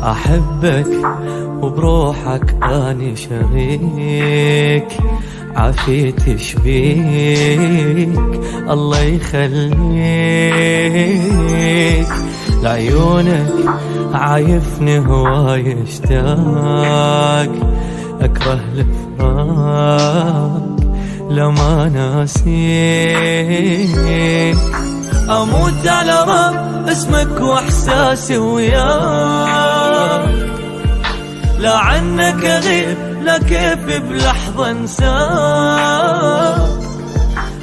أحبك وبروحك أني شريك، عافيتي شبيك الله يخليك. لعيونك عايفني هواي اشتاق، أكره الفراق لما ناسيك. أموت على رب اسمك وإحساسي وياك، لا عنك أغيب لا كيف بلحظة انساك.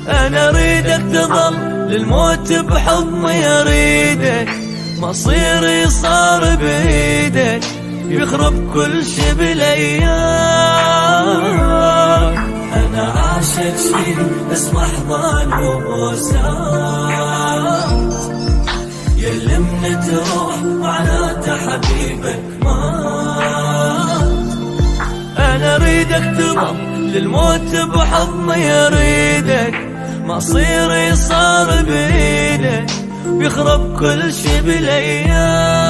أنا أريدك تظل للموت بحضني، أريدك مصيري صار بإيدك، يخرب كل شي بالأيام. أنا عاشق شي اسمه أحضان وبوسات، يلي من تروح معناته حبيبك مات. أنا أريدك تظل للموت بحضني، أريدك مصيري صار بإيدك، بيخرب كل شي بالأيام.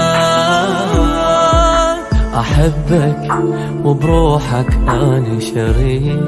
أحبك وبروحك أنا شريك.